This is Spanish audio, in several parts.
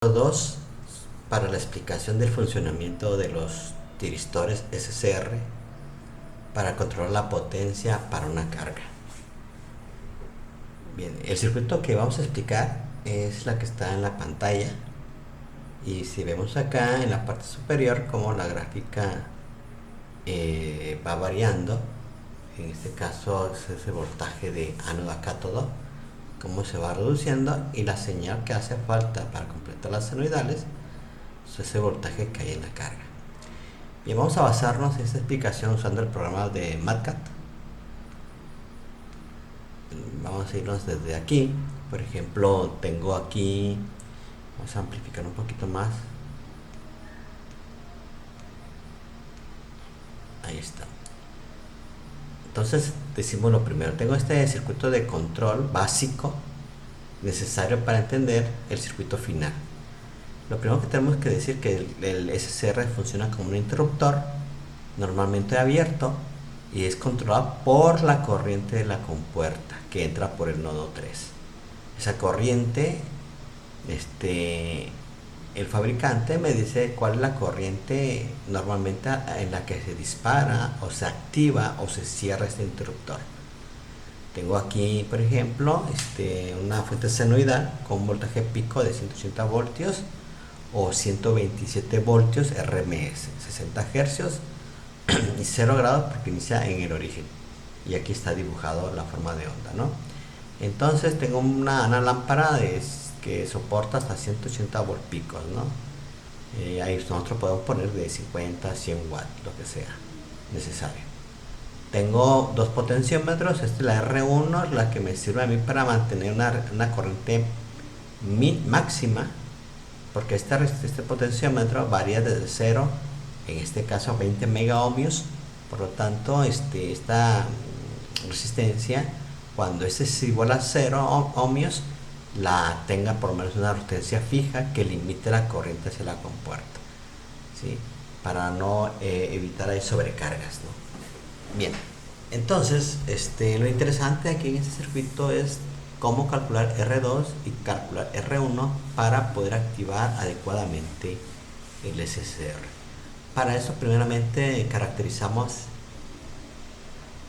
2 para la explicación del funcionamiento de los tiristores SCR para controlar la potencia para una carga. Bien, el circuito que vamos a explicar es la que está en la pantalla, y si vemos acá en la parte superior como la gráfica va variando. En este caso es ese voltaje de ánodo a cátodo, cómo se va reduciendo, y la señal que hace falta para completar las senoidales es ese voltaje que hay en la carga. Bien, vamos a basarnos en esta explicación usando el programa de MATCAT. Vamos a irnos desde aquí. Por ejemplo, tengo aquí, vamos a amplificar un poquito más. Ahí está. Entonces decimos lo primero: tengo este circuito de control básico necesario para entender el circuito final. Lo primero que tenemos que decir que el SCR funciona como un interruptor normalmente abierto y es controlado por la corriente de la compuerta que entra por el nodo 3. Esa corriente, el fabricante me dice cuál es la corriente normalmente en la que se dispara o se activa o se cierra este interruptor. Tengo aquí, por ejemplo, una fuente senoidal con un voltaje pico de 180 voltios o 127 voltios RMS, 60 Hz y 0 grados porque inicia en el origen. Y aquí está dibujado la forma de onda, ¿no? Entonces tengo una lámpara que soporta hasta 180 volt picos, ¿no? Ahí nosotros podemos poner de 50 a 100 watts, lo que sea necesario. Tengo dos potenciómetros. Esta es la R1, la que me sirve a mí para mantener una corriente máxima, porque este potenciómetro varía desde 0, en este caso 20 megaohmios. Por lo tanto, esta resistencia, cuando es igual a 0 ohmios, la tenga por lo menos una resistencia fija que limite la corriente hacia la compuerta, ¿sí? Para no evitar ahí sobrecargas, ¿no? Bien, entonces lo interesante aquí en este circuito es cómo calcular R2 y calcular R1 para poder activar adecuadamente el SCR. Para eso, primeramente caracterizamos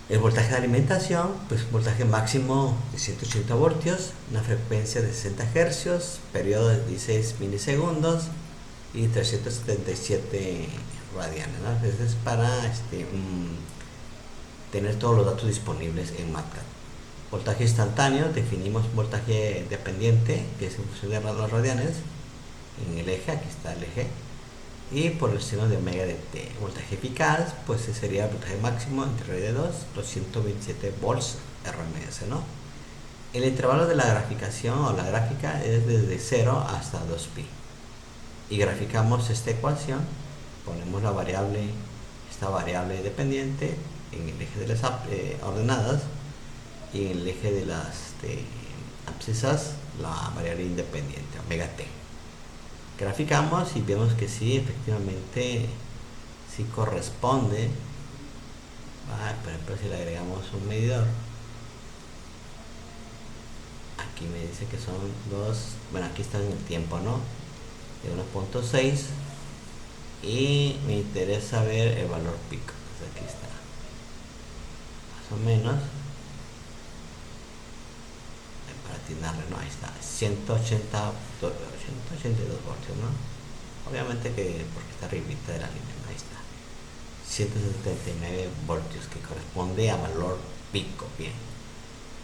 el voltaje de alimentación, pues voltaje máximo de 180 voltios, una frecuencia de 60 Hz, periodo de 16 milisegundos y 377 radianes, ¿no? Entonces es para tener todos los datos disponibles en MATCAT. Voltaje instantáneo, definimos voltaje dependiente, que es en función de los radianes en el eje. Aquí está el eje, y por el seno de omega de t. Voltaje eficaz, pues sería el voltaje máximo entre R de 2, los 127 volts RMS, ¿no? El intervalo de la graficación o la gráfica es desde 0 hasta 2pi, y graficamos esta ecuación. Ponemos esta variable dependiente en el eje de las ordenadas, y en el eje de las abscisas la variable independiente, omega t. Graficamos y vemos que sí, efectivamente, sí corresponde. Por ejemplo, si le agregamos un medidor, aquí me dice que son bueno, aquí está en el tiempo, ¿no? De 1.6, y me interesa ver el valor pico. Pues aquí está, más o menos, para atinarle, ¿no? Ahí está, 182 voltios, ¿no? Obviamente que porque está arribita de la línea, ¿no? Ahí está, 179 voltios, que corresponde a valor pico. Bien,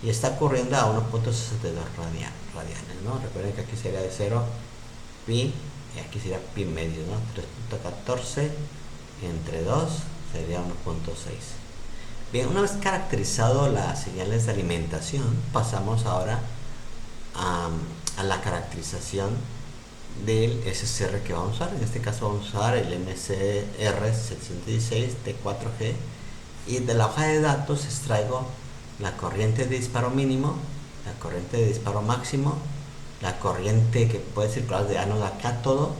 y está ocurriendo a 1.62 radianes, ¿no? Recuerden que aquí sería de 0 pi, y aquí sería pi medio, ¿no? 3.14 entre 2 sería 1.6. Bien, una vez caracterizado las señales de alimentación, pasamos ahora a la caracterización del SCR que vamos a usar. En este caso vamos a usar el MCR716 T4G, y de la hoja de datos extraigo la corriente de disparo mínimo, la corriente de disparo máximo, la corriente que puede circular de ánodo a cátodo,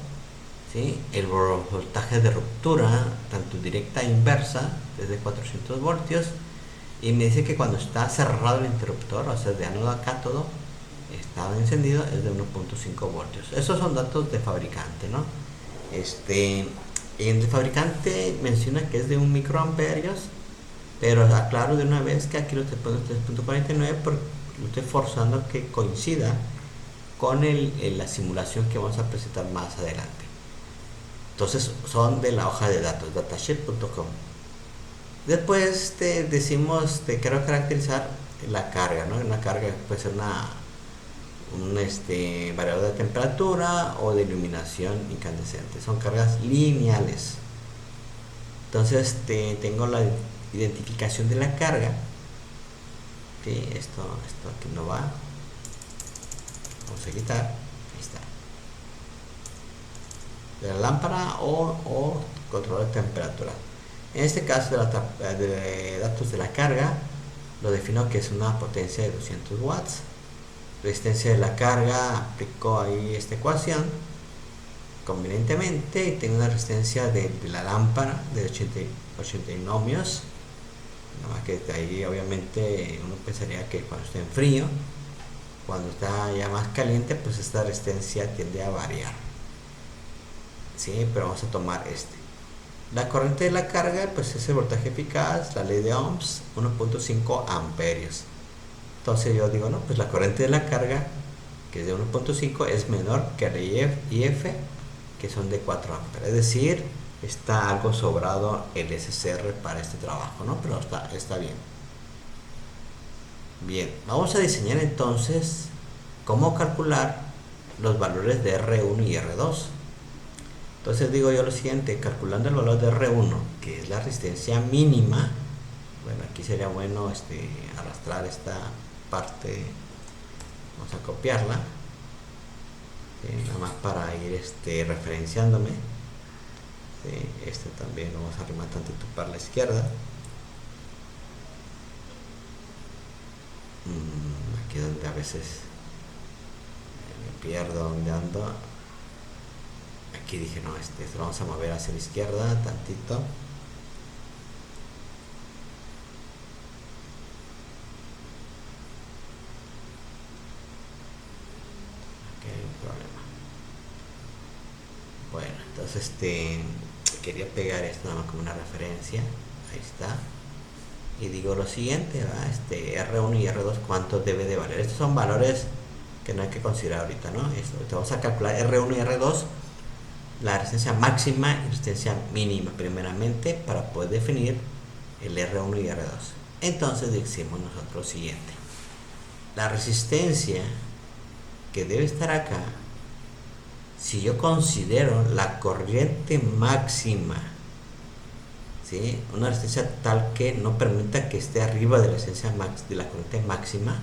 ¿sí? El voltaje de ruptura, tanto directa e inversa, desde 400 voltios, y me dice que cuando está cerrado el interruptor, o sea, de ánodo a cátodo, estado encendido es de 1.5 voltios. Esos son datos de fabricante, ¿no? En el fabricante menciona que es de 1 microamperios, pero aclaro de una vez que aquí lo estoy poniendo 3.49 porque lo estoy forzando a que coincida con la simulación que vamos a presentar más adelante. Entonces son de la hoja de datos, datasheet.com. Después decimos, quiero caracterizar la carga, ¿no? Una carga puede ser un variador de temperatura o de iluminación incandescente. Son cargas lineales. Entonces tengo la identificación de la carga. ¿Sí? Esto aquí no va. Vamos a quitar. Ahí está. De la lámpara o control de temperatura. En este caso de datos de la carga, lo defino que es una potencia de 200 watts. Resistencia de la carga, aplico ahí esta ecuación convenientemente y tengo una resistencia de la lámpara de 80 ohmios. Nada más que ahí obviamente uno pensaría que cuando está en frío, cuando está ya más caliente, pues esta resistencia tiende a variar. Sí, pero vamos a tomar La corriente de la carga, pues es el voltaje eficaz, la ley de Ohms, 1.5 amperios. Entonces yo digo, no, pues la corriente de la carga, que es de 1.5, es menor que la IF, que son de 4 amperes. Es decir, está algo sobrado el SCR para este trabajo, ¿no? Pero está bien. Bien, vamos a diseñar entonces cómo calcular los valores de R1 y R2. Entonces digo yo lo siguiente, calculando el valor de R1, que es la resistencia mínima. Bueno, aquí sería bueno arrastrar esta parte, vamos a copiarla, nada más para ir referenciándome. También lo vamos a arrimar tantito para la izquierda. Aquí donde a veces me pierdo donde ando. Aquí dije, no, esto lo vamos a mover hacia la izquierda tantito. Bueno, entonces quería pegar esto nada más como una referencia. Ahí está. Y digo lo siguiente, R1 y R2, ¿cuánto debe de valer? Estos son valores que no hay que considerar ahorita, ¿no? Vamos a calcular R1 y R2, la resistencia máxima y resistencia mínima primeramente, para poder definir el R1 y R2. Entonces decimos nosotros lo siguiente: la resistencia que debe estar acá, si yo considero la corriente máxima, ¿sí?, una resistencia tal que no permita que esté arriba de la resistencia de la corriente máxima,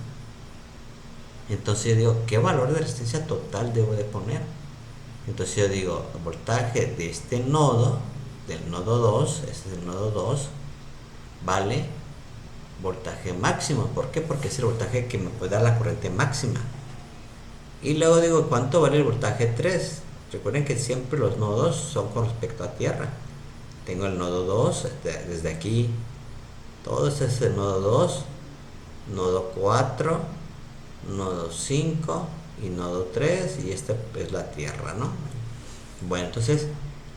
entonces yo digo, ¿qué valor de resistencia total debo de poner? Entonces yo digo, el voltaje de este nodo, del nodo 2, este es el nodo 2, vale voltaje máximo. ¿Por qué? Porque es el voltaje que me puede dar la corriente máxima. Y luego digo, ¿cuánto vale el voltaje 3? Recuerden que siempre los nodos son con respecto a tierra. Tengo el nodo 2, desde aquí, todo este es el nodo 2, nodo 4, nodo 5 y nodo 3, y esta es la tierra, ¿no? Bueno, entonces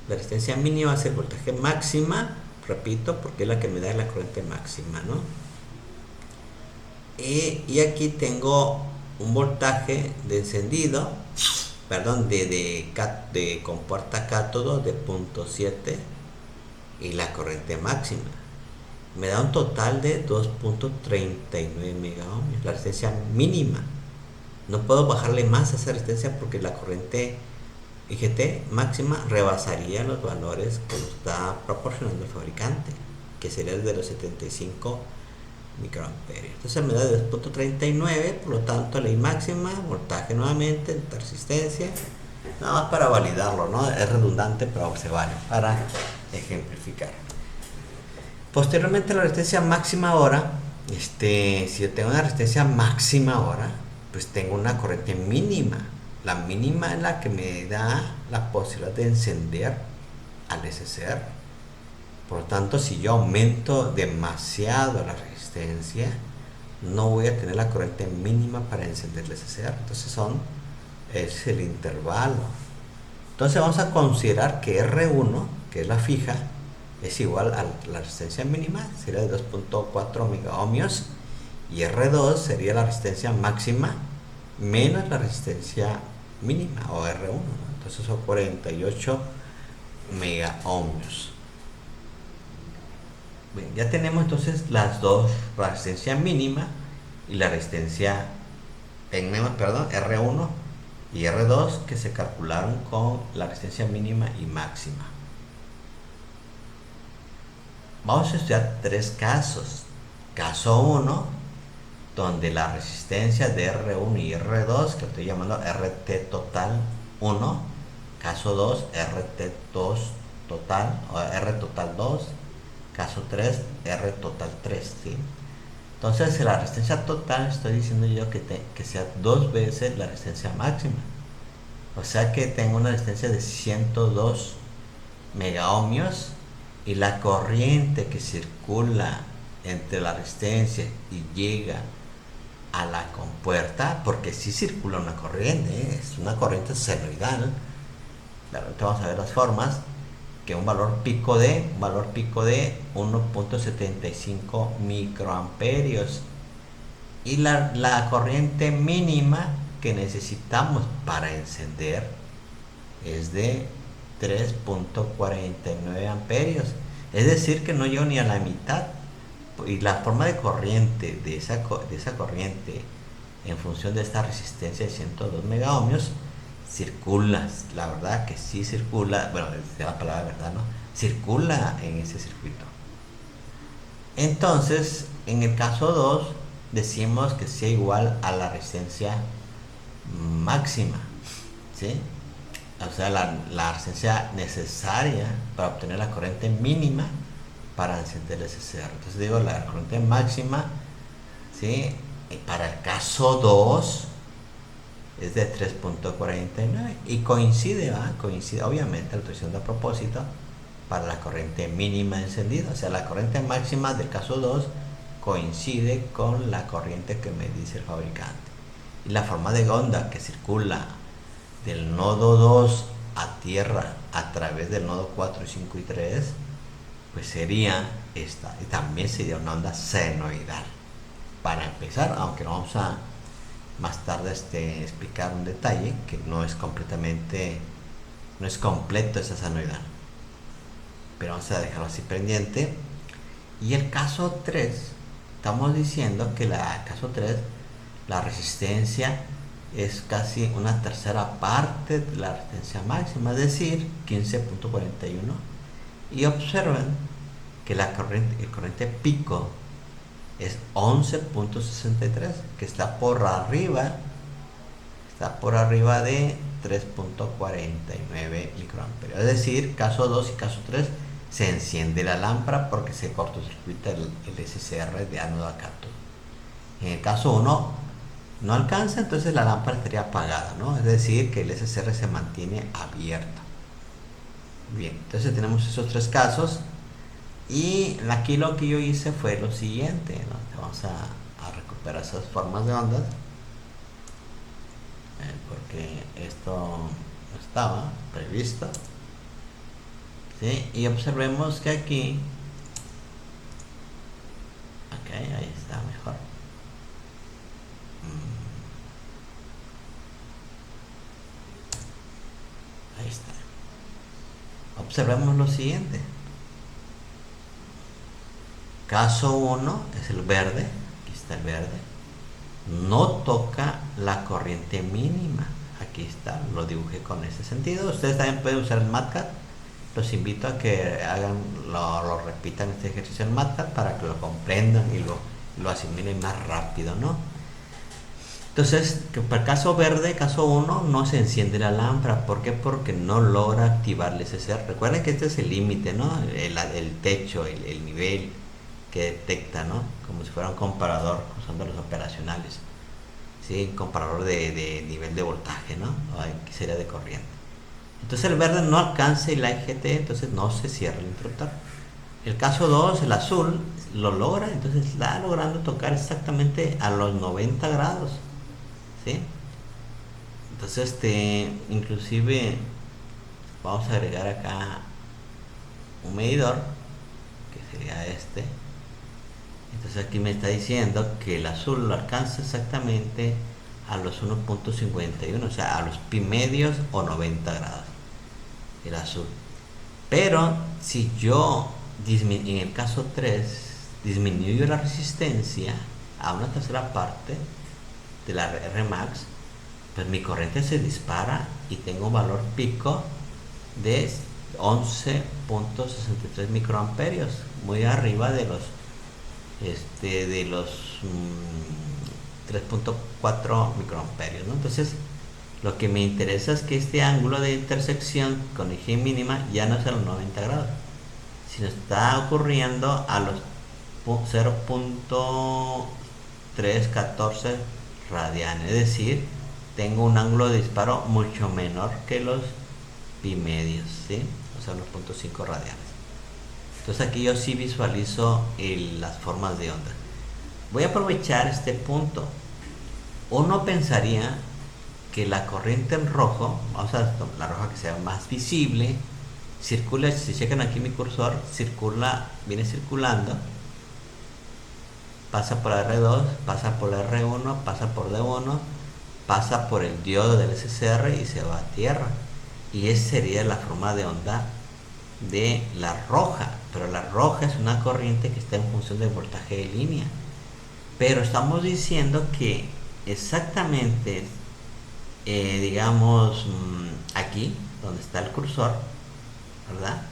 la resistencia mínima va a ser voltaje máxima, repito, porque es la que me da la corriente máxima, ¿no? Y aquí tengo un voltaje de encendido, perdón, de compuerta cátodo de 0.7 y la corriente máxima me da un total de 2.39 megaohmios, la resistencia mínima. No puedo bajarle más a esa resistencia porque la corriente IGT máxima rebasaría los valores que nos está proporcionando el fabricante, que sería de los 75 microamperios. Entonces me da 2.39, por lo tanto ley máxima, voltaje nuevamente, resistencia, nada más para validarlo, ¿no? Es redundante, pero se vale para ejemplificar. Posteriormente la resistencia máxima ahora, si yo tengo una resistencia máxima ahora, pues tengo una corriente mínima. La mínima es la que me da la posibilidad de encender al SCR. Por lo tanto, si yo aumento demasiado la resistencia, no voy a tener la corriente mínima para encender el SCR. Entonces es el intervalo. Entonces vamos a considerar que R1, que es la fija, es igual a la resistencia mínima, sería de 2.4 megaohmios, y R2 sería la resistencia máxima menos la resistencia mínima, o R1, ¿no? Entonces son 48 megaohmios. Bien, ya tenemos entonces las dos, la resistencia mínima y la resistencia R1 y R2, que se calcularon con la resistencia mínima y máxima. Vamos a estudiar tres casos. Caso 1, donde la resistencia de R1 y R2, que estoy llamando RT total 1, caso 2, RT2 total, o R total 2, caso 3, R total 3, ¿sí? Entonces la resistencia total, estoy diciendo yo que sea dos veces la resistencia máxima. O sea que tengo una resistencia de 102 megaohmios, y la corriente que circula entre la resistencia y llega a la compuerta, porque sí circula una corriente, es una corriente senoidal. Claro, ahorita vamos a ver las formas, que un valor pico de 1.75 microamperios, y la corriente mínima que necesitamos para encender es de 3.49 amperios, es decir que no llego ni a la mitad. Y la forma de corriente de esa corriente en función de esta resistencia de 102 megaohmios circula, la verdad que sí circula, bueno, es la palabra verdad, ¿no? Circula en ese circuito. Entonces, en el caso 2, decimos que sea igual a la resistencia máxima, ¿sí? O sea, la resistencia necesaria para obtener la corriente mínima para encender el SCR. Entonces digo, la corriente máxima, ¿sí? Para el caso 2 es de 3.49 y coincide obviamente, lo estoy diciendo a propósito, para la corriente mínima de encendido. O sea, la corriente máxima del caso 2 coincide con la corriente que me dice el fabricante. Y la forma de onda que circula del nodo 2 a tierra a través del nodo 4, 5 y 3, pues sería esta, y también sería una onda senoidal. Para empezar, aunque no vamos a más tarde explicar un detalle que no es completo esa senoidal, pero vamos a dejarlo así pendiente. Y el caso 3, estamos diciendo que caso 3, la resistencia es casi una tercera parte de la resistencia máxima, es decir, 15.41. Y observen que el corriente pico es 11.63, que está por arriba de 3.49 microamperios. Es decir, caso 2 y caso 3 se enciende la lámpara porque se cortocircuita el SCR de ánodo a cátodo. En el caso 1 no alcanza, entonces la lámpara estaría apagada, ¿no? Es decir, que el SCR se mantiene abierto. Bien, entonces tenemos esos tres casos. Y aquí lo que yo hice fue lo siguiente, ¿no? Vamos a recuperar esas formas de ondas, porque esto no estaba previsto, ¿sí? Y observemos que aquí, ok, ahí está mejor. Ahí está. Observemos lo siguiente. Caso 1 es el verde, aquí está el verde, no toca la corriente mínima, aquí está, lo dibujé con ese sentido. Ustedes también pueden usar el MATLAB, los invito a que lo repitan este ejercicio en MATLAB para que lo comprendan y lo asimilen más rápido, ¿no? Entonces, que para el caso verde, caso 1, no se enciende la lámpara. ¿Por qué? Porque no logra activar el SCR. Recuerden que este es el límite, ¿no? El techo, el nivel que detecta, ¿no? Como si fuera un comparador usando los operacionales, ¿sí? Un comparador de nivel de voltaje, ¿no? Aquí sería de corriente. Entonces el verde no alcanza el IGT, entonces no se cierra el interruptor. El caso 2, el azul, lo logra, entonces está logrando tocar exactamente a los 90 grados, ¿sí? Entonces, inclusive vamos a agregar acá un medidor, que sería este. Entonces aquí me está diciendo que el azul lo alcanza exactamente a los 1.51, o sea, a los pi medios o 90 grados, el azul. Pero si yo, en el caso 3, disminuyo la resistencia a una tercera parte de la Rmax, pues mi corriente se dispara y tengo un valor pico de 11.63 microamperios, muy arriba de los 3.4 microamperios, ¿no? Entonces, lo que me interesa es que este ángulo de intersección con G mínima ya no es a los 90 grados, sino está ocurriendo a los 0.314 radianes, es decir, tengo un ángulo de disparo mucho menor que los pi medios, ¿sí? O sea, unos 0.5 radianes. Entonces aquí yo sí visualizo las formas de onda. Voy a aprovechar este punto. Uno pensaría que la corriente en rojo, vamos a la roja que sea más visible, circula, si checan aquí mi cursor, circula, viene circulando, pasa por R2, pasa por R1, pasa por D1, pasa por el diodo del SCR y se va a tierra. Y esa sería la forma de onda de la roja, pero la roja es una corriente que está en función del voltaje de línea. Pero estamos diciendo que exactamente, digamos, aquí, donde está el cursor, ¿verdad?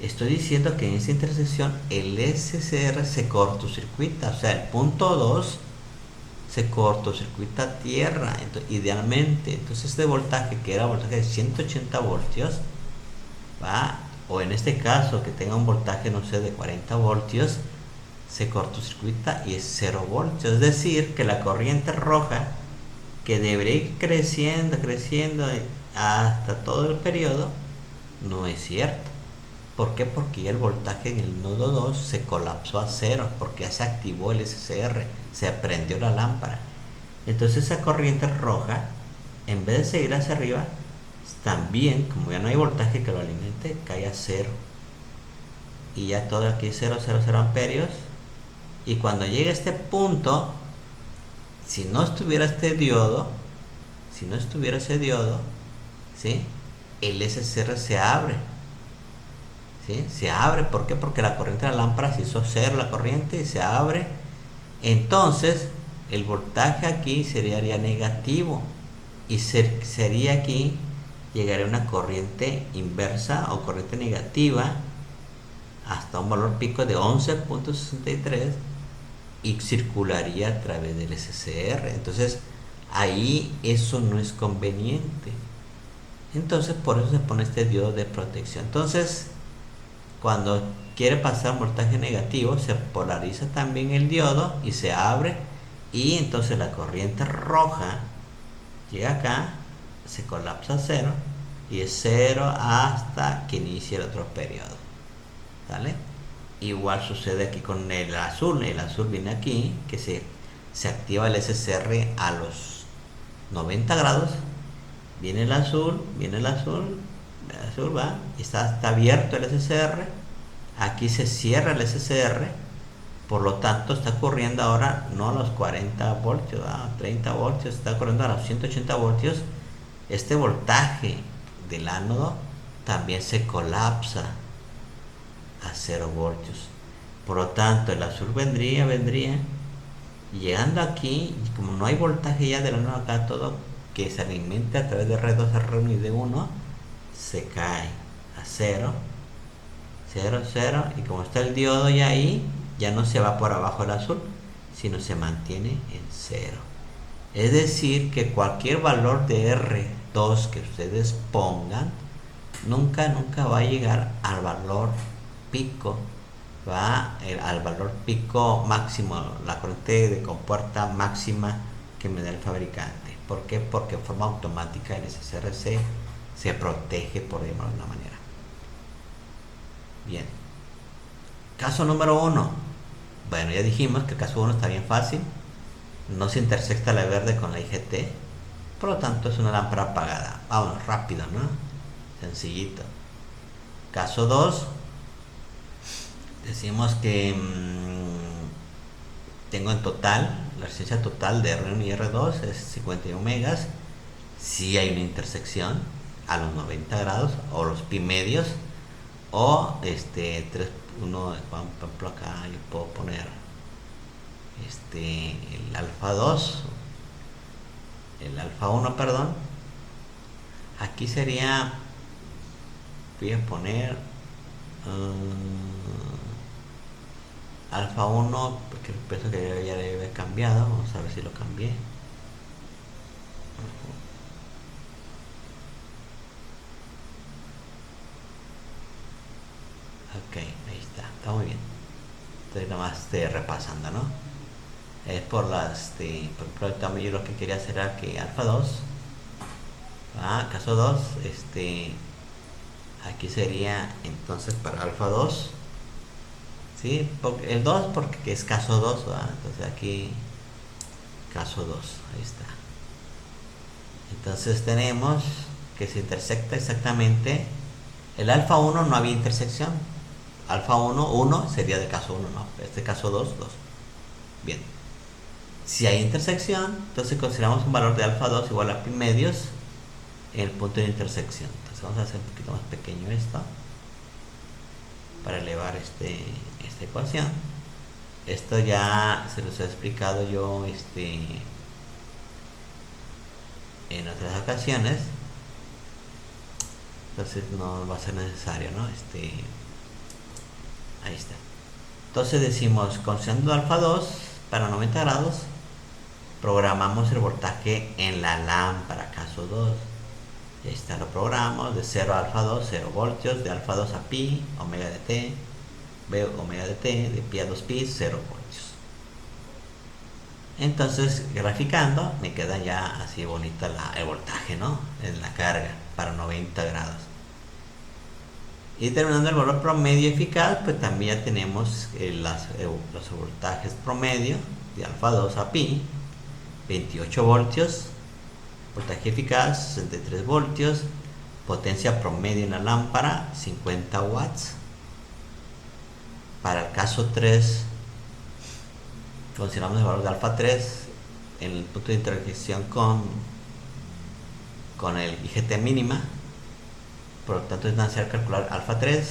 Estoy diciendo que en esta intersección el SCR se cortocircuita, o sea, el punto 2 se cortocircuita a tierra, idealmente. Entonces este voltaje, que era voltaje de 180 voltios, ¿va? O en este caso, que tenga un voltaje, no sé, de 40 voltios, se cortocircuita y es 0 voltios. Es decir, que la corriente roja, que debería ir creciendo hasta todo el periodo, no es cierto. ¿Por qué? Porque ya el voltaje en el nodo 2 se colapsó a 0, porque ya se activó el SCR, se prendió la lámpara. Entonces esa corriente roja, en vez de seguir hacia arriba, también, como ya no hay voltaje que lo alimente, cae a 0. Y ya todo aquí es 0, 0, 0 amperios. Y cuando llegue a este punto, si no estuviera este diodo, ¿sí? El SCR se abre. ¿Sí? Se abre, ¿por qué? Porque la corriente de la lámpara se hizo 0 la corriente y se abre. Entonces, el voltaje aquí sería negativo. Y sería aquí, llegaría una corriente inversa o corriente negativa hasta un valor pico de 11.63 y circularía a través del SCR. Entonces ahí eso no es conveniente. Entonces por eso se pone este diodo de protección. Entonces cuando quiere pasar un voltaje negativo, se polariza también el diodo y se abre, y entonces la corriente roja llega acá, se colapsa a 0 y es 0 hasta que inicie el otro periodo. ¿Vale? Igual sucede aquí con el azul. El azul viene aquí, que se activa el SCR a los 90 grados. Viene el azul va, está abierto el SCR. Aquí se cierra el SCR, por lo tanto está corriendo ahora no a los 40 voltios, a 30 voltios, está corriendo a los 180 voltios. Este voltaje del ánodo también se colapsa a 0 voltios. Por lo tanto, el azul vendría, y llegando aquí, y como no hay voltaje ya del ánodo acá, todo que se alimenta a través de R2, R1 y D1, se cae a 0, 0, 0, y como está el diodo ya ahí, ya no se va por abajo el azul, sino se mantiene en 0. Es decir, que cualquier valor de R2 que ustedes pongan, nunca va a llegar al valor pico, al valor pico máximo, la corriente de compuerta máxima que me da el fabricante. ¿Por qué? Porque en forma automática el SCR se protege, por llamarlo de una manera. Bien. Caso número 1. Bueno, ya dijimos que el caso 1 está bien fácil. No se intersecta la verde con la IGT. Por lo tanto es una lámpara apagada. Vámonos, rápido, ¿no? Sencillito. Caso 2. Decimos que tengo en total, la resistencia total de R1 y R2 es 51 megas. Si hay una intersección a los 90 grados o los pi medios o 1, por ejemplo acá yo puedo poner el alfa 2, el alfa 1, perdón. Aquí sería, voy a poner alfa 1 porque pienso que ya le había cambiado. Vamos a ver si lo cambié. Ok, ahí está muy bien. Estoy nomás repasando, ¿no? Es por las, por ejemplo, también yo lo que quería hacer era que alfa 2, caso 2, aquí sería entonces para alfa 2, ¿sí? El 2 porque es caso 2, ¿verdad? Entonces aquí caso 2, ahí está. Entonces tenemos que se intersecta exactamente. El alfa 1 no había intersección. Alfa 1 sería de caso 1, no. Este caso 2, 2. Bien. Si hay intersección, entonces consideramos un valor de alfa 2 igual a pi medios en el punto de intersección. Entonces vamos a hacer un poquito más pequeño esto para elevar esta ecuación. Esto ya se los he explicado yo en otras ocasiones, entonces no va a ser necesario, ¿no? Ahí está. Entonces decimos, considerando alfa 2 para 90 grados, programamos el voltaje en la lámpara, caso 2. Ahí está, lo programamos de 0 a alfa 2, 0 voltios, de alfa 2 a pi, omega de t, b omega de t, de pi a 2 pi, 0 voltios. Entonces, graficando, me queda ya así bonita el voltaje, ¿no? En la carga, para 90 grados. Y terminando el valor promedio eficaz, pues también ya tenemos los voltajes promedio de alfa 2 a pi, 28 voltios, voltaje eficaz 63 voltios, potencia promedio en la lámpara 50 watts. Para el caso 3, consideramos el valor de alfa 3 en el punto de intersección con el IGT mínima. Por lo tanto es necesario calcular alfa 3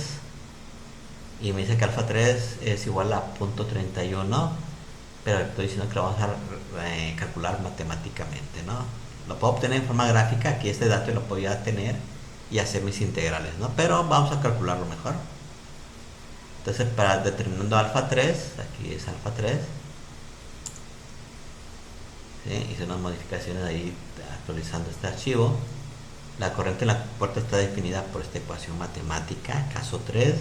y me dice que alfa 3 es igual a 0.31, pero estoy diciendo que lo vamos a calcular matemáticamente, ¿no? Lo puedo obtener en forma gráfica, aquí este dato lo podía tener y hacer mis integrales, ¿no? Pero vamos a calcularlo mejor. Entonces, para determinando alfa 3, aquí es alfa 3, ¿sí? Hice unas modificaciones ahí actualizando este archivo. La corriente en la puerta está definida por esta ecuación matemática, caso 3.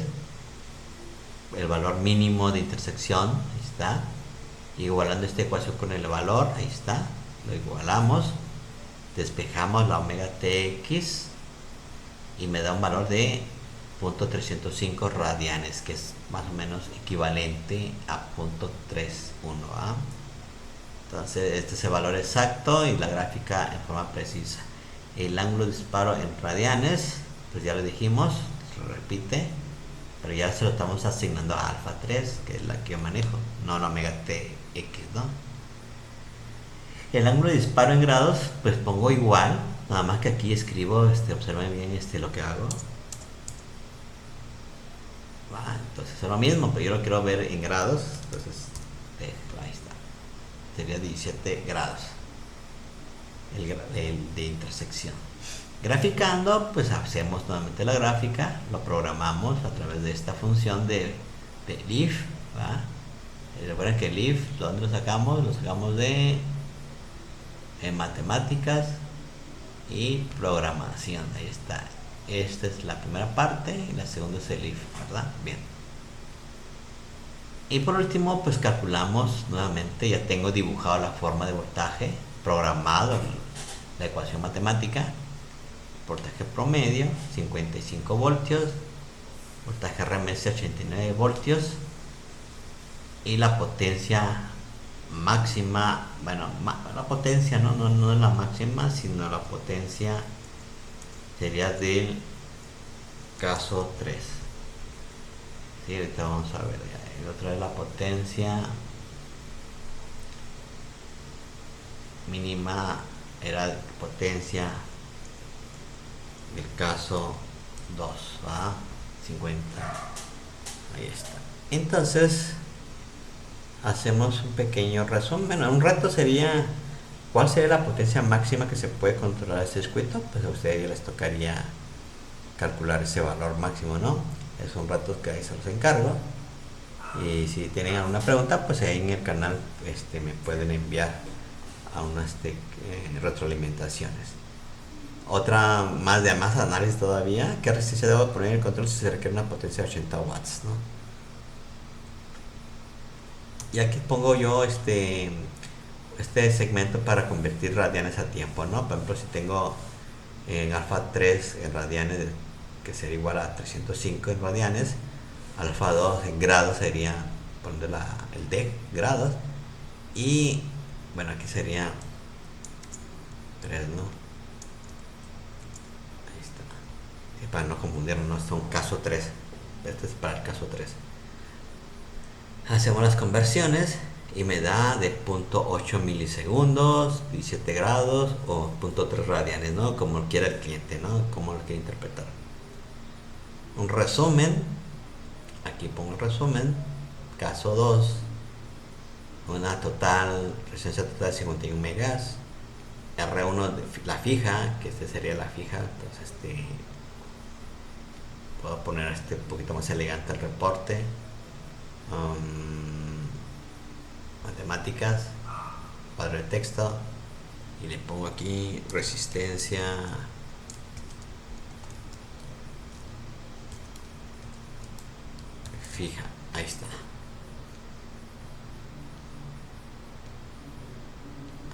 El valor mínimo de intersección, ahí está. Igualando esta ecuación con el valor, ahí está. Lo igualamos. Despejamos la omega tx y me da un valor de 0.305 radianes, que es más o menos equivalente a 0.31. Entonces este es el valor exacto y la gráfica en forma precisa. El ángulo de disparo en radianes, pues ya lo dijimos, se repite, pero ya se lo estamos asignando a alfa 3, que es la que yo manejo, no la omega tx, ¿no? El ángulo de disparo en grados, pues pongo igual, nada más que aquí escribo, observen bien lo que hago. Entonces es lo mismo, pero yo lo quiero ver en grados, entonces ahí está, sería 17 grados el de intersección. Graficando, pues hacemos nuevamente la gráfica, lo programamos a través de esta función de if, recuerden que el if, ¿dónde lo sacamos? Lo sacamos de matemáticas y programación. Ahí está. Esta es la primera parte y la segunda es el if, ¿verdad? Bien. Y por último, pues calculamos nuevamente, ya tengo dibujado la forma de voltaje, programado la ecuación matemática. Voltaje promedio 55 voltios, voltaje RMS 89 voltios, y la potencia máxima, bueno, la potencia no es la máxima, sino la potencia sería del caso 3. Sí, ahorita vamos a ver, y otra es la potencia mínima, era potencia del caso 2, ¿va? 50. Ahí está. Entonces, hacemos un pequeño resumen. Bueno, un reto sería, ¿cuál sería la potencia máxima que se puede controlar este circuito? Pues a ustedes les tocaría calcular ese valor máximo, ¿no? Es un reto que ahí se los encargo. Y si tienen alguna pregunta, pues ahí en el canal me pueden enviar a unas retroalimentaciones. Otra más análisis todavía. ¿Qué resistencia debo poner en el control si se requiere una potencia de 80 watts? ¿No? Y aquí pongo yo este segmento para convertir radianes a tiempo, ¿no? Por ejemplo, si tengo en alfa 3 en radianes, que sería igual a 305 en radianes, alfa 2 en grados sería, poner el D grados, y bueno, aquí sería 3, ¿no? Ahí está. Y para no confundirnos, ¿no? Este es un caso 3. Este es para el caso 3. Hacemos las conversiones y me da de 0.8 milisegundos, 17 grados o 0.3 radianes, ¿no? Como quiera el cliente, ¿no? Como lo quiera interpretar. Un resumen. Aquí pongo el resumen. Caso 2. Una resistencia total de 51 megas. R1 de la fija, que sería la fija. Entonces puedo poner un poquito más elegante el reporte. Matemáticas, cuadro de texto, y le pongo aquí resistencia fija. Ahí está.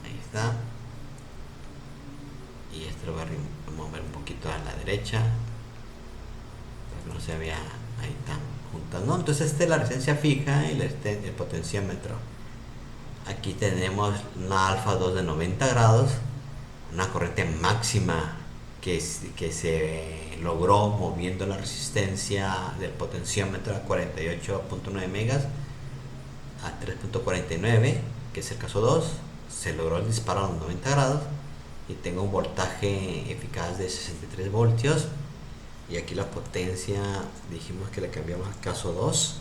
Ahí está. Y lo voy a mover un poquito a la derecha para que no se vea ahí tan juntas, ¿no? Entonces esta es la resistencia fija y el potenciómetro. Aquí tenemos una alfa 2 de 90 grados, una corriente máxima que se logró moviendo la resistencia del potenciómetro a 48.9 megas a 3.49, que es el caso 2. Se logró el disparo a los 90 grados y tengo un voltaje eficaz de 63 voltios. Y aquí la potencia, dijimos que le cambiamos al caso 2,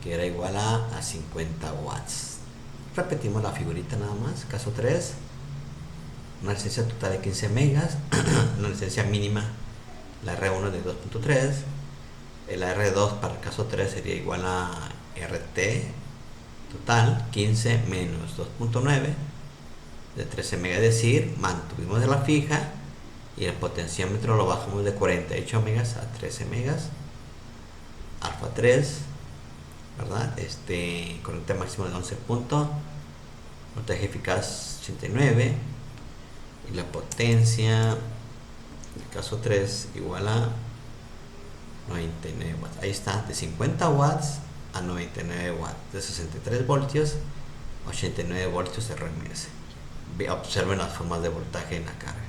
que era igual a 50 watts. Repetimos la figurita nada más. Caso 3, una resistencia total de 15 megas, una resistencia mínima, la R1 de 2.3, el R2 para el caso 3 sería igual a RT total, 15 menos 2.9, de 13 megas, es decir, mantuvimos de la fija, y el potenciómetro lo bajamos de 48 megas a 13 megas. Alfa 3, ¿verdad? Corriente máxima de 11 puntos, voltaje eficaz 89, y la potencia del caso 3 igual a 99 watts. Ahí está, de 50 watts a 99 watts, de 63 voltios a 89 voltios RMS. Observen las formas de voltaje en la carga.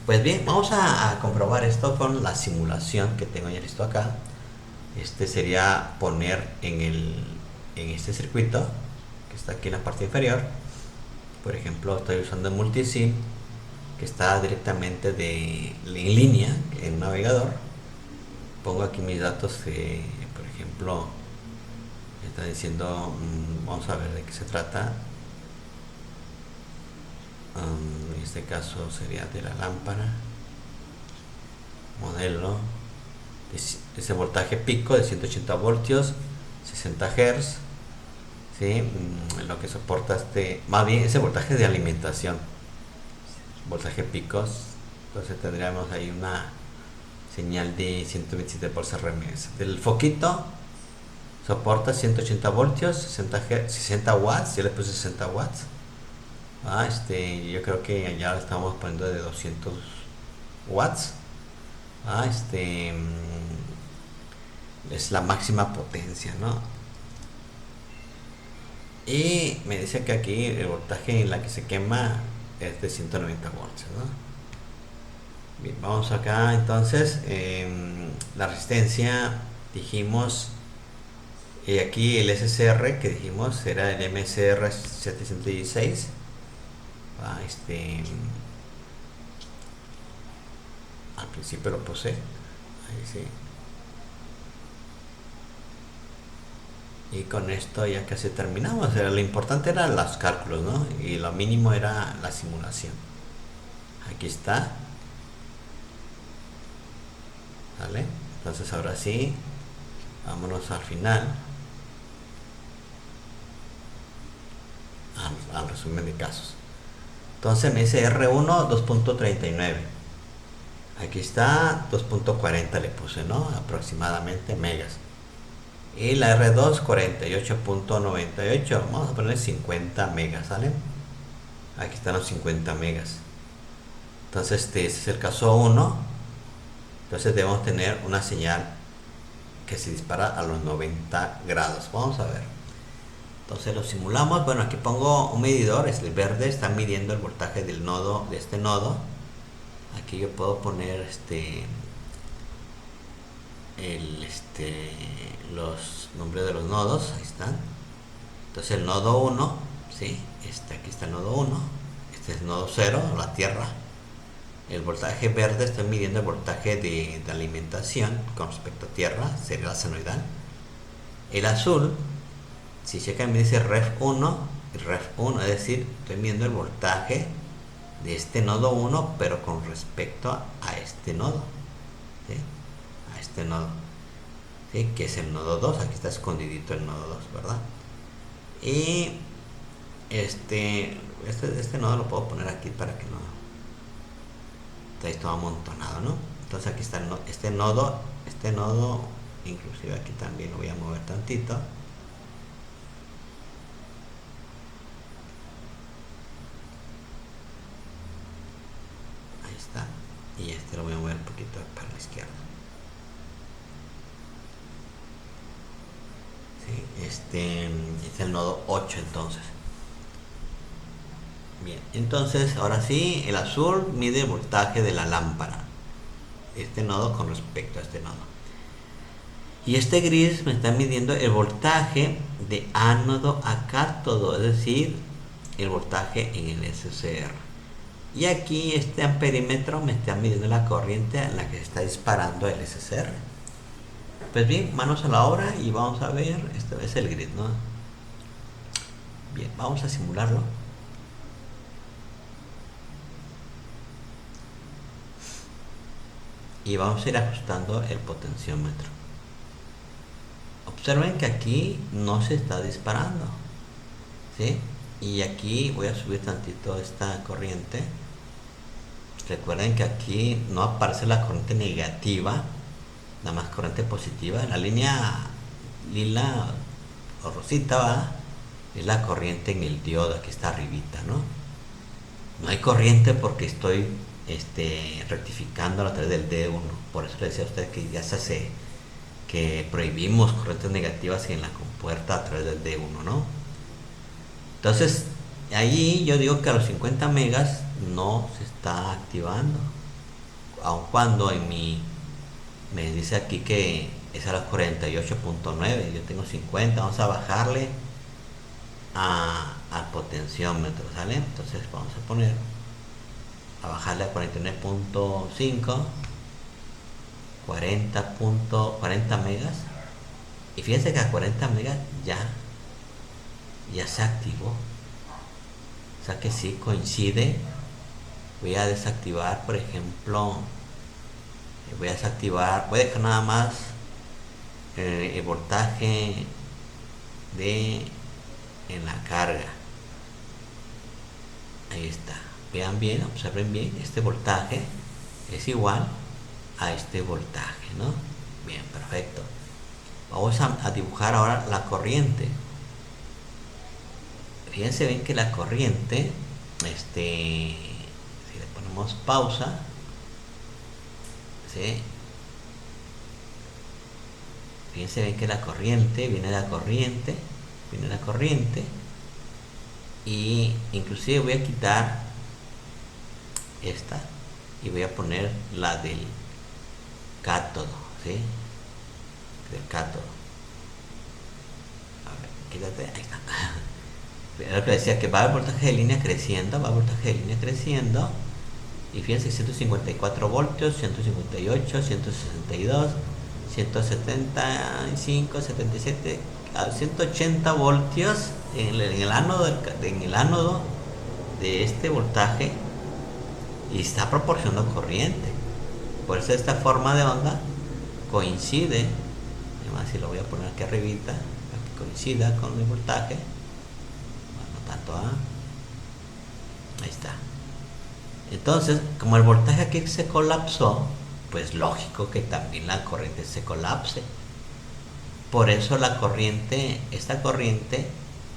Pues bien, vamos a comprobar esto con la simulación que tengo ya listo acá. Sería poner en este circuito que está aquí en la parte inferior. Por ejemplo, estoy usando el multisim, que está directamente en línea en un navegador. Pongo aquí mis datos, por ejemplo, me está diciendo, vamos a ver de qué se trata. En este caso sería de la lámpara, modelo, ese voltaje pico de 180 voltios, 60 Hz, ¿sí? Lo que soporta más bien ese voltaje de alimentación, voltaje picos. Entonces tendríamos ahí una señal de 127 por RMS. El foquito soporta 180 voltios, 60 watts, yo le puse 60 watts. Yo creo que ya lo estamos poniendo de 200 watts. Es la máxima potencia, ¿no? Y me dice que aquí el voltaje en la que se quema es de 190 volts, ¿no? Bien, vamos acá entonces. La resistencia dijimos, y aquí el SCR que dijimos era el MCR 716. Al principio lo puse ahí, sí. Y con esto ya casi terminamos. Lo importante eran los cálculos, ¿no? Y lo mínimo era la simulación. Aquí está. ¿Vale? Entonces ahora sí, vámonos al final. Al resumen de casos. Entonces me dice R1 2.39. Aquí está 2.40 le puse, ¿no? Aproximadamente megas. Y la R2 48.98. Vamos a poner 50 megas, ¿sale? Aquí están los 50 megas. Entonces este es el caso 1. Entonces debemos tener una señal que se dispara a los 90 grados. Vamos a ver. Entonces lo simulamos. Bueno, aquí pongo un medidor. Es el verde, está midiendo el voltaje del nodo, de este nodo. Aquí yo puedo poner los nombres de los nodos. Ahí están. Entonces el nodo 1, ¿sí? Aquí está el nodo 1. Este es el nodo 0, la tierra. El voltaje verde, estoy midiendo el voltaje de alimentación con respecto a tierra, sería la senoidal. El azul, si checan, me dice ref 1 y ref 1, es decir, estoy midiendo el voltaje de este nodo 1, pero con respecto a este nodo, ¿sí? A este nodo, ¿sí? Que es el nodo 2, aquí está escondidito el nodo 2, ¿verdad? Y este nodo lo puedo poner aquí para que no está ahí todo amontonado, ¿no? Entonces aquí está este nodo, inclusive aquí también lo voy a mover tantito. Ahí está. Y este lo voy a mover un poquito para la izquierda. ¿Sí? Este es el nodo 8 entonces. Bien, entonces ahora sí, el azul mide el voltaje de la lámpara. Este nodo con respecto a este nodo. Y este gris me está midiendo el voltaje de ánodo a cátodo, es decir, el voltaje en el SCR. Y aquí este amperímetro me está midiendo la corriente en la que se está disparando el SCR. Pues bien, manos a la obra y vamos a ver, esta vez el grid, ¿no? Bien, vamos a simularlo. Y vamos a ir ajustando el potenciómetro. Observen que aquí no se está disparando, ¿sí? Y aquí voy a subir tantito esta corriente. Recuerden que aquí no aparece la corriente negativa, nada más corriente positiva. La línea lila o rosita, ¿va? Es la corriente en el diodo, aquí está arribita, ¿no? No hay corriente porque estoy rectificando a través del D1. Por eso les decía a ustedes que ya se hace que prohibimos corrientes negativas en la compuerta a través del D1, ¿no? Entonces, ahí yo digo que a los 50 megas no se está activando. Aun cuando me dice aquí que es a los 48.9, yo tengo 50, vamos a bajarle al potenciómetro, ¿sale? Entonces vamos a poner a bajarle a 49.5, 40 megas, y fíjense que a 40 megas ya se activó, o sea que sí coincide. Voy a desactivar, por ejemplo, voy a dejar nada más el voltaje en la carga. Ahí está. Vean bien, observen bien, este voltaje es igual a este voltaje, ¿no? Bien, perfecto. Vamos a dibujar ahora la corriente. Fíjense bien que la corriente, si le ponemos pausa, ¿sí? Fíjense bien que la corriente viene la corriente, y inclusive voy a quitar esta y voy a poner la del cátodo, ¿sí? Del cátodo. A ver, quítate, ahí está. Lo que decía, que va el voltaje de línea creciendo, y fíjense, 154 voltios, 158, 162, 175, 77, a 180 voltios en el ánodo de este voltaje, y está proporcionando corriente. Por eso esta forma de onda coincide, además si lo voy a poner aquí arribita, para que coincida con el voltaje. Bueno, tanto ahí está. Entonces, como el voltaje aquí se colapsó, pues lógico que también la corriente se colapse. Por eso esta corriente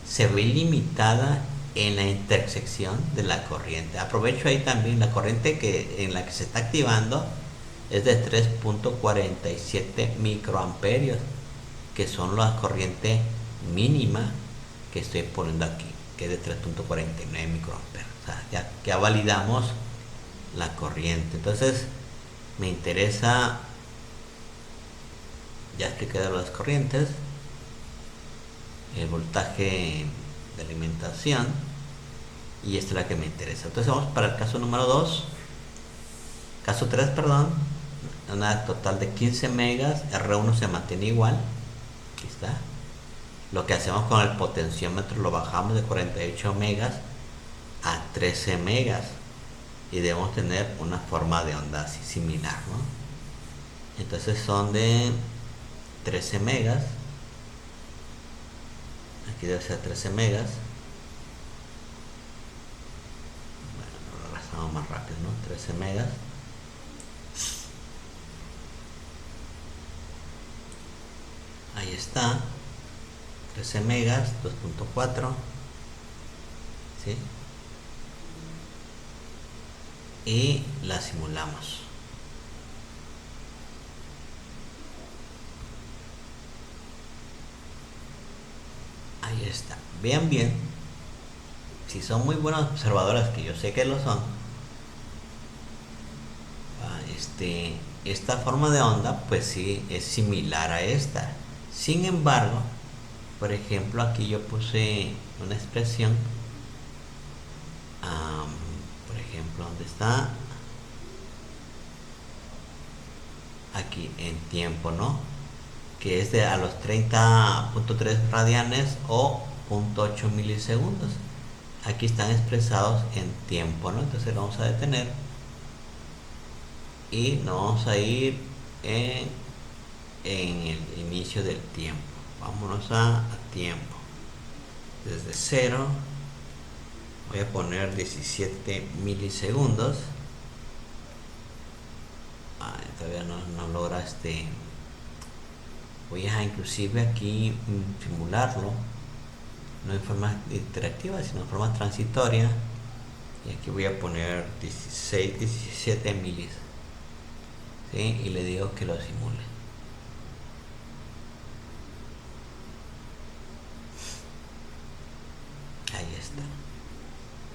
se ve limitada en la intersección de la corriente. Aprovecho ahí también la corriente en la que se está activando es de 3.47 microamperios, que son la corriente mínima que estoy poniendo aquí, que es de 3.49 microamperios. O sea, ya validamos la corriente. Entonces me interesa, ya expliqué de las corrientes, el voltaje de alimentación, y esta es la que me interesa. Entonces vamos para el caso número 2, caso 3, perdón. Una total de 15 megas, R1 se mantiene igual, aquí está. Lo que hacemos con el potenciómetro, lo bajamos de 48 megas a 13 megas, y debemos tener una forma de onda así similar, ¿no? Entonces son de 13 megas, aquí debe ser 13 megas. Bueno, lo arrastramos más rápido, ¿no? 13 megas. Ahí está, 13 megas, 2.4, ¿sí? Y la simulamos. Ahí está. Vean bien, si son muy buenos observadores, que yo sé que lo son, esta forma de onda pues sí es similar a esta. Sin embargo, por ejemplo, aquí yo puse una expresión, por ejemplo, ¿dónde está? Aquí en tiempo, ¿no? Que es de a los 30.3 radianes o 0.8 milisegundos. Aquí están expresados en tiempo, ¿no? Entonces lo vamos a detener y nos vamos a ir en el inicio del tiempo. Vámonos a tiempo. Desde 0 voy a poner 17 milisegundos. Todavía no logra voy a inclusive aquí simularlo, no en forma interactiva sino en forma transitoria, y aquí voy a poner 17 milis, ¿sí? Y le digo que lo simule. Ahí está.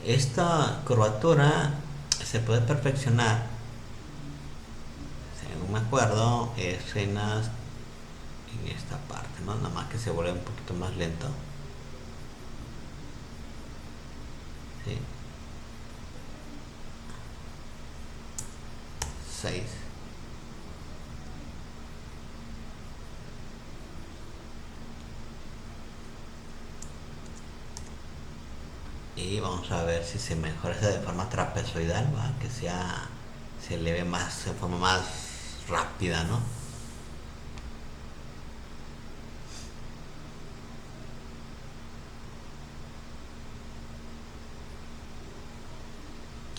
Esta curvatura se puede perfeccionar, según me acuerdo, es en esta parte, ¿no? Nada más que se vuelve un poquito más lento, ¿sí? 6. Y vamos a ver si se mejora esa de forma trapezoidal, ¿va? Que se eleve más, de forma más rápida, ¿no?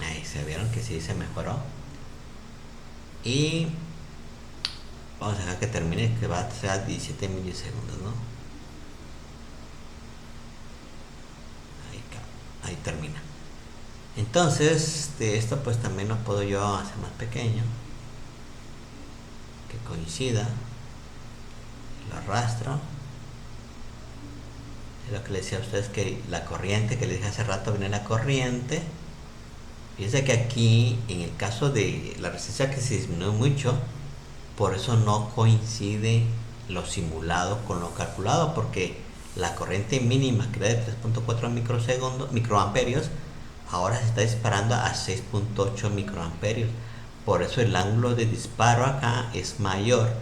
Ahí se vieron que sí se mejoró. Y vamos a dejar que termine, que va a ser 17 milisegundos, ¿no? Ahí termina. Entonces, esto pues también lo puedo yo hacer más pequeño, que coincida. Lo arrastro Lo que les decía a ustedes, que la corriente que les dije hace rato, viene la corriente. Fíjense que aquí, en el caso de la resistencia que se disminuye mucho, por eso no coincide lo simulado con lo calculado, porque la corriente mínima, que era de 3.4 microamperios, ahora se está disparando a 6.8 microamperios. Por eso el ángulo de disparo acá es mayor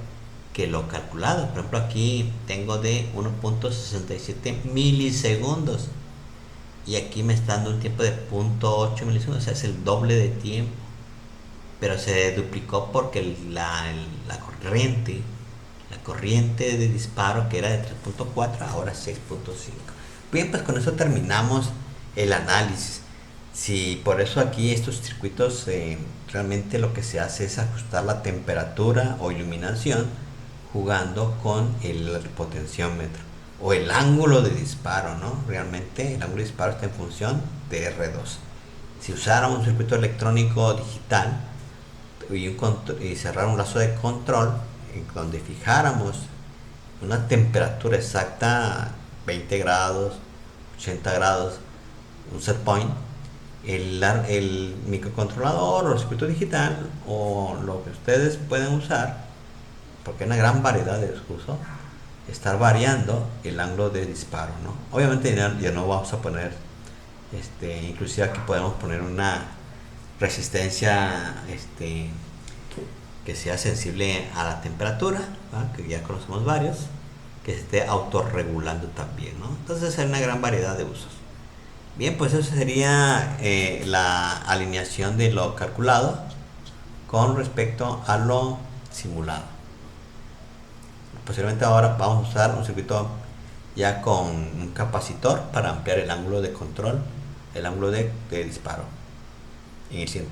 que lo calculado. Por ejemplo, aquí tengo de 1.67 milisegundos y aquí me está dando un tiempo de 0.8 milisegundos, o sea, es el doble de tiempo, pero se duplicó porque la corriente de disparo, que era de 3.4, ahora 6.5. Bien, pues con eso terminamos el análisis. Si por eso aquí estos circuitos realmente lo que se hace es ajustar la temperatura o iluminación jugando con el potenciómetro o el ángulo de disparo, ¿no? Realmente el ángulo de disparo está en función de R2. Si usáramos un circuito electrónico digital y cerrar un lazo de control donde fijáramos una temperatura exacta, 20 grados, 80 grados, un set point, el microcontrolador o el circuito digital o lo que ustedes pueden usar, porque hay una gran variedad de usos, estar variando el ángulo de disparo, ¿no? Obviamente ya no vamos a poner, inclusive aquí podemos poner una resistencia que sea sensible a la temperatura, ¿va? Que ya conocemos varios, que se esté autorregulando también, ¿no? Entonces hay una gran variedad de usos. Bien, pues eso sería la alineación de lo calculado con respecto a lo simulado. Posiblemente ahora vamos a usar un circuito ya con un capacitor para ampliar el ángulo de control, el ángulo de disparo. En el siguiente